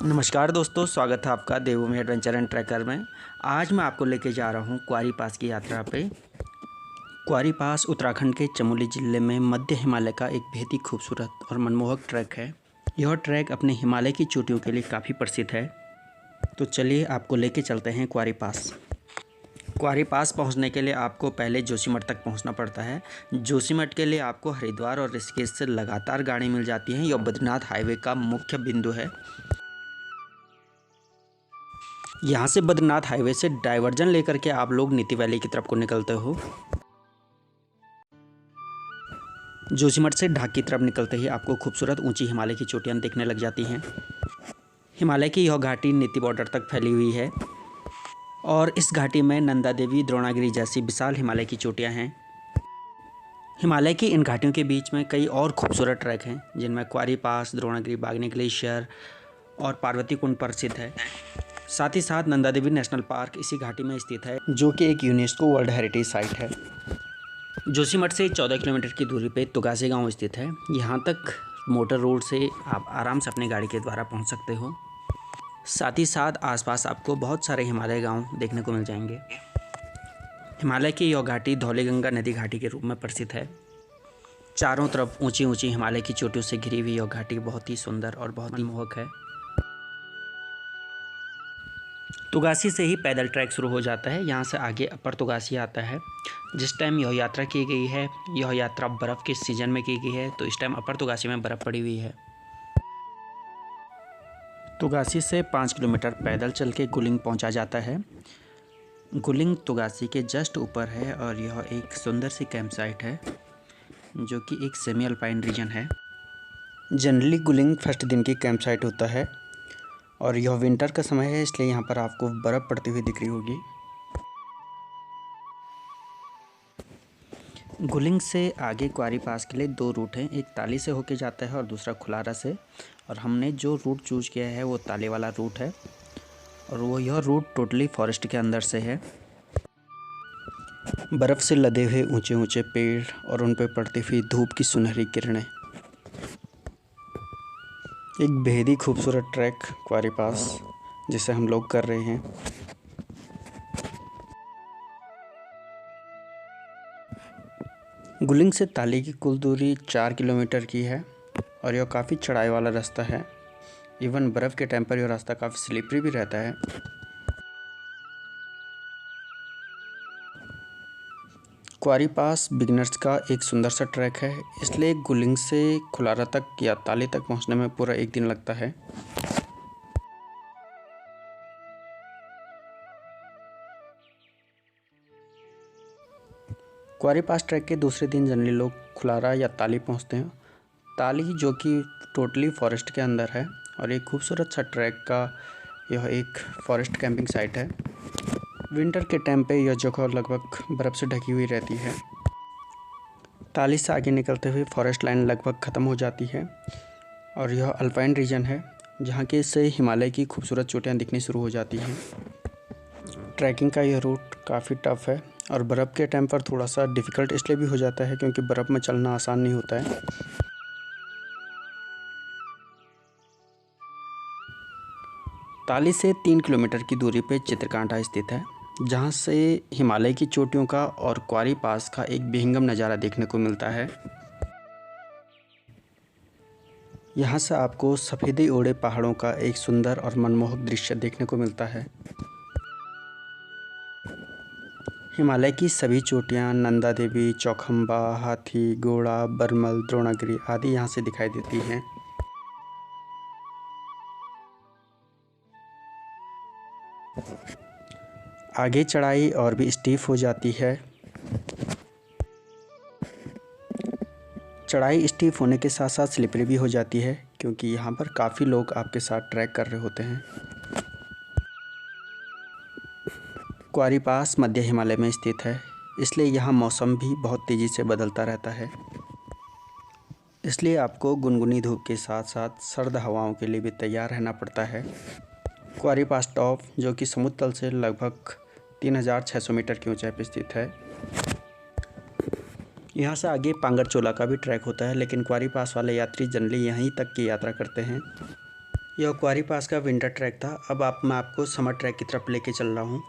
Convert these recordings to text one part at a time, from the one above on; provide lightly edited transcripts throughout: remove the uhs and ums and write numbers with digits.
नमस्कार दोस्तों, स्वागत है आपका देवभूमि एडवेंचर एंड ट्रैकर में। आज मैं आपको लेके जा रहा हूँ क्वारी पास की यात्रा पे। क्वारी पास उत्तराखंड के चमोली ज़िले में मध्य हिमालय का एक बेहद ही खूबसूरत और मनमोहक ट्रैक है। यह ट्रैक अपने हिमालय की चोटियों के लिए काफ़ी प्रसिद्ध है। तो चलिए आपको लेके चलते हैं क्वारी पास। क्वारी पास पहुंचने के लिए आपको पहले जोशीमठ तक पहुंचना पड़ता है। जोशीमठ के लिए आपको हरिद्वार और ऋषिकेश से लगातार गाड़ी मिल जाती है। यह बद्रीनाथ हाईवे का मुख्य बिंदु है। यहाँ से बद्रीनाथ हाईवे से डाइवर्जन लेकर के आप लोग नीति वैली की तरफ को निकलते हो। जोशीमठ से ढाक की तरफ निकलते ही आपको खूबसूरत ऊंची हिमालय की चोटियाँ दिखने लग जाती हैं। हिमालय की यह घाटी नीति बॉर्डर तक फैली हुई है और इस घाटी में नंदा देवी, द्रोणागिरी जैसी विशाल हिमालय की चोटियाँ हैं। हिमालय की इन घाटियों के बीच में कई और खूबसूरत ट्रैक हैं, जिनमें क्वारी पास, द्रोणागिरी बागनी ग्लेशियर और पार्वती कुंड प्रसिद्ध है। साथ ही साथ नंदा देवी नेशनल पार्क इसी घाटी में स्थित है, जो कि एक यूनेस्को वर्ल्ड हेरिटेज साइट है। जोशीमठ से 14 किलोमीटर की दूरी पे तुगासी गांव स्थित है। यहाँ तक मोटर रोड से आप आराम से अपनी गाड़ी के द्वारा पहुँच सकते हो। साथ ही साथ आसपास आपको बहुत सारे हिमालय गांव देखने को मिल जाएंगे। हिमालय की यह घाटी धौलीगंगा नदी घाटी के रूप में प्रसिद्ध है। चारों तरफ ऊंची ऊंची हिमालय की चोटियों से घिरी हुई यह घाटी बहुत ही सुंदर और बहुत ही मनमोहक है। तुगासी से ही पैदल ट्रैक शुरू हो जाता है। यहाँ से आगे अपर तुगासी आता है। जिस टाइम यह यात्रा की गई है, यह यात्रा बर्फ़ के सीजन में की गई है, तो इस टाइम अपर तुगासी में बर्फ़ पड़ी हुई है। तुगासी से 5 किलोमीटर पैदल चल के गुलिंग पहुँचा जाता है। गुलिंग तुगासी के जस्ट ऊपर है और यह एक सुंदर सी कैंप साइट है, जो कि एक सेमी अल्पाइन रीजन है। जनरली गुलिंग फर्स्ट दिन की कैंप साइट होता है और यह विंटर का समय है, इसलिए यहाँ पर आपको बर्फ़ पड़ती हुई दिख रही होगी। गुलिंग से आगे क्वारी पास के लिए 2 रूट हैं, एक ताली से होके जाता है और दूसरा खुलारा से। और हमने जो रूट चूज़ किया है वो ताली वाला रूट है और यह रूट टोटली फॉरेस्ट के अंदर से है। बर्फ़ से लदे हुए ऊंचे ऊंचे पेड़ और उन पर पड़ती हुई धूप की सुनहरी किरणें। एक बेहद ही खूबसूरत ट्रैक क्वारी पास जिसे हम लोग कर रहे हैं। गुलिंग से ताली की कुल दूरी 4 किलोमीटर की है और यह काफ़ी चढ़ाई वाला रास्ता है। इवन बर्फ़ के टाइम पर यह रास्ता काफ़ी स्लिपरी भी रहता है। क्वारी पास बिगिनर्स का एक सुंदर सा ट्रैक है, इसलिए गुलिंग से खुलारा तक या ताली तक पहुंचने में पूरा 1 दिन लगता है। क्वारी पास ट्रैक के दूसरे दिन जनरली लोग खुलारा या ताली पहुंचते हैं। ताली जो कि टोटली फॉरेस्ट के अंदर है और एक खूबसूरत सा ट्रैक का यह एक फॉरेस्ट कैंपिंग साइट है। विंटर के टाइम पे यह जगह लगभग बर्फ़ से ढकी हुई रहती है। ताली से आगे निकलते हुए फॉरेस्ट लाइन लगभग ख़त्म हो जाती है और यह अल्पाइन रीजन है, जहाँ के से हिमालय की खूबसूरत चोटियाँ दिखनी शुरू हो जाती हैं। ट्रैकिंग का यह रूट काफ़ी टफ़ है और बर्फ़ के टाइम पर थोड़ा सा डिफ़िकल्ट इसलिए भी हो जाता है क्योंकि बर्फ़ में चलना आसान नहीं होता है। ताली से 3 किलोमीटर की दूरी पे चित्रकांटा स्थित है, जहाँ से हिमालय की चोटियों का और क्वारी पास का एक विहंगम नज़ारा देखने को मिलता है। यहाँ से आपको सफ़ेदी ओढ़े पहाड़ों का एक सुंदर और मनमोहक दृश्य देखने को मिलता है। हिमालय की सभी चोटियाँ नंदा देवी, चौखंबा, हाथी, घोड़ा, बरमल, द्रोणागिरी आदि यहाँ से दिखाई देती हैं। आगे चढ़ाई और भी स्टीफ हो जाती है। चढ़ाई स्टीफ होने के साथ साथ स्लिपरी भी हो जाती है, क्योंकि यहाँ पर काफ़ी लोग आपके साथ ट्रैक कर रहे होते हैं। क्वारी पास मध्य हिमालय में स्थित है, इसलिए यहाँ मौसम भी बहुत तेज़ी से बदलता रहता है। इसलिए आपको गुनगुनी धूप के साथ साथ सर्द हवाओं के लिए भी तैयार रहना पड़ता है। क्वारी पास टॉप जो कि समुद्र तल से लगभग 3600 मीटर की ऊंचाई पर स्थित है। यहाँ से आगे पांगर चोला का भी ट्रैक होता है, लेकिन क्वारी पास वाले यात्री जनरली यहीं तक की यात्रा करते हैं। यह क्वारी पास का विंटर ट्रैक था। अब मैं आपको समर ट्रैक की तरफ लेके चल रहा हूँ।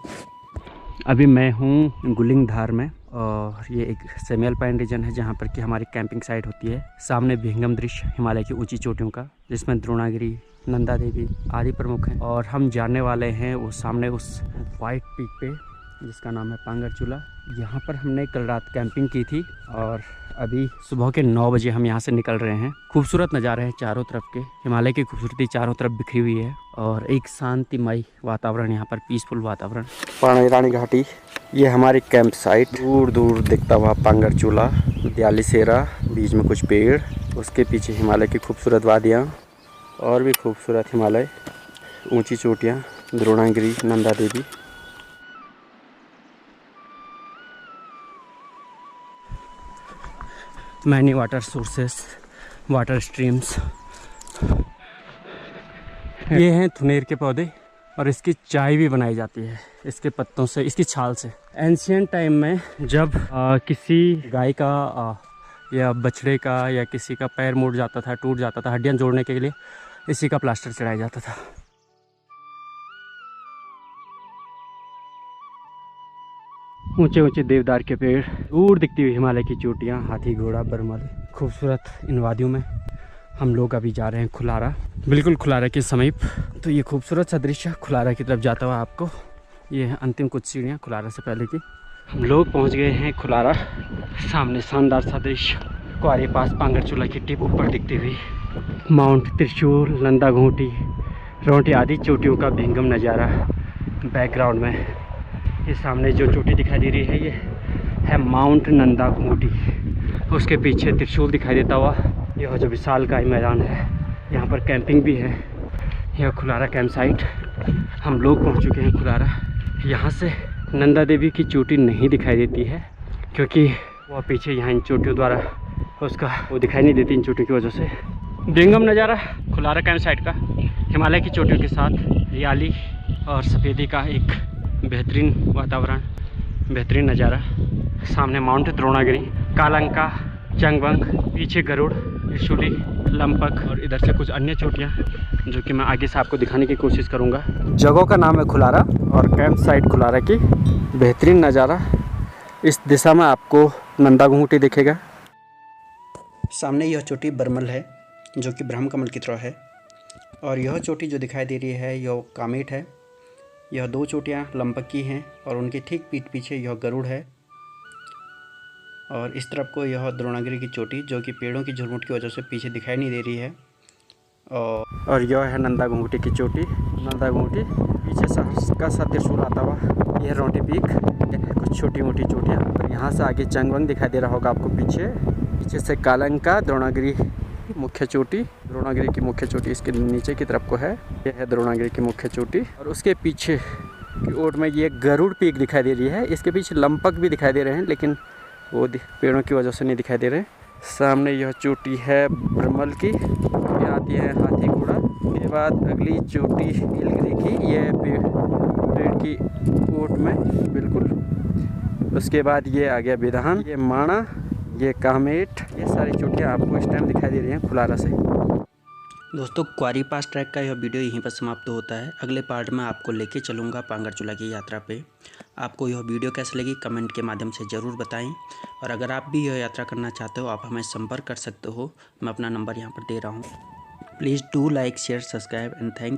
अभी मैं हूँ गुलिंग धार में और ये एक सेमी अल्पाइन रीजन है जहाँ पर कि हमारी कैंपिंग साइट होती है। सामने विहंगम दृश्य हिमालय की ऊंची चोटियों का, जिसमें द्रोणागिरी, नंदा देवी आदि प्रमुख हैं। और हम जाने वाले हैं वो सामने उस वाइट पीक पे जिसका नाम है पांगर चूला। यहाँ पर हमने कल रात कैंपिंग की थी और अभी सुबह के 9 बजे हम यहाँ से निकल रहे हैं। खूबसूरत नज़ारे हैं चारों तरफ के, हिमालय की खूबसूरती चारों तरफ बिखरी हुई है और एक शांतिमय वातावरण, यहाँ पर पीसफुल वातावरण। पाणिरानी घाटी, ये हमारी कैंप साइट। दूर दूर दिखता हुआ पांगर चूला, दयाली सेरा, बीच में कुछ पेड़, उसके पीछे हिमालय की खूबसूरत वादियाँ और भी खूबसूरत हिमालय, ऊंची चोटियाँ, Dronagiri, Nanda Devi. Many water sources, water streams. ये हैं थुनेर के पौधे और इसकी चाय भी बनाई जाती है इसके पत्तों से, इसकी छाल से। एंशियंट टाइम में जब किसी गाय का या बछड़े का या किसी का पैर मुड़ जाता था, टूट जाता था, हड्डियां जोड़ने के लिए इसी का प्लास्टर चढ़ाया जाता था। ऊंचे ऊंचे देवदार के पेड़, दूर दिखती हुई हिमालय की चोटियां, हाथी घोड़ा बरमल। खूबसूरत इन वादियों में हम लोग अभी जा रहे हैं खुलारा, बिल्कुल खुलारा के समीप। तो ये खूबसूरत सा दृश्य खुलारा की तरफ जाता हुआ आपको, ये है अंतिम कुछ सीढ़ियाँ खुलारा से पहले की। हम लोग पहुंच गए हैं खुलारा। सामने शानदार सा दृश्य, क्वारी पास पांगर चूला की टिप ऊपर दिखती हुई, माउंट त्रिशूल, नंदा घूंटी, रोंटी आदि चोटियों का विहंगम नज़ारा बैकग्राउंड में। ये सामने जो चोटी दिखाई दे रही है ये है माउंट नंदा घूंटी, उसके पीछे त्रिशूल दिखाई देता हुआ यह जो विशालकाय मैदान है, यहाँ पर कैंपिंग भी है। यह खुलारा कैंप साइट, हम लोग पहुँच चुके हैं खुलारा। यहाँ से नंदा देवी की चोटी नहीं दिखाई देती है क्योंकि वह पीछे यहाँ इन चोटियों द्वारा उसका वो दिखाई नहीं देती, इन चोटियों की वजह से। विहंगम नज़ारा खुलारा कैंप साइट का, हिमालय की चोटियों के साथ हरियाली और सफ़ेदी का एक बेहतरीन वातावरण, बेहतरीन नज़ारा। सामने माउंट द्रोणागिरी, कालंका, चंगवंग, पीछे गरुड़, त्रिशूली, लंपक और इधर से कुछ अन्य चोटियाँ जो कि मैं आगे से आपको दिखाने की कोशिश करूँगा। जगह का नाम है खुलारा और कैंप साइट खुलारा की। बेहतरीन नज़ारा। इस दिशा में आपको नंदा घूंटी दिखेगा। सामने यह चोटी बरमल है जो कि ब्रह्म कमल की तरह है और यह चोटी जो दिखाई दे रही है यह कामेट है। यह 2 चोटियाँ लंपक की हैं और उनके ठीक पीठ पीछे यह गरुड़ है और इस तरफ को यह द्रोणागिरी की चोटी जो कि पेड़ों की झुरमुट की वजह से पीछे दिखाई नहीं दे रही है। और यह है नंदा घूंटी की चोटी। नंदा घूंटी पीछे सहर्ष का सा त्रिशूल आता हुआ, यह रोंटी पीक, कुछ छोटी मोटी चोटियाँ। और यहाँ से आगे चंगवंग दिखाई दे रहा होगा आपको पीछे से कालंका, द्रोणागिरी मुख्य चोटी, द्रोणागिरी की मुख्य चोटी इसके नीचे की तरफ को है। यह है द्रोणागिरी की मुख्य चोटी और उसके पीछे की ओर में ये गरुड़ पीक दिखाई दे रही है। इसके पीछे लंपक भी दिखाई दे रहे हैं लेकिन वो पेड़ों की वजह से नहीं दिखाई दे रहे। सामने यह चोटी है बरमल की, फिर आती है हाथी घोड़ा, उसके बाद अगली चोटी नीलगिरी की, यह पेड़ की ओट में बिल्कुल। उसके बाद ये आ गया विधान, ये माणा, ये कामेट। ये सारी चोटियाँ आपको इस टाइम दिखाई दे रही हैं खुलारा से। दोस्तों, क्वारी पास ट्रैक का यह वीडियो यहीं पर समाप्त होता है। अगले पार्ट में आपको लेके चलूँगा पांगर चूला की यात्रा पे। आपको यह वीडियो कैसी लगी कमेंट के माध्यम से ज़रूर बताएं और अगर आप भी यह यात्रा करना चाहते हो आप हमें संपर्क कर सकते हो। मैं अपना नंबर यहाँ पर दे रहा हूँ। Please do like, share, subscribe and thank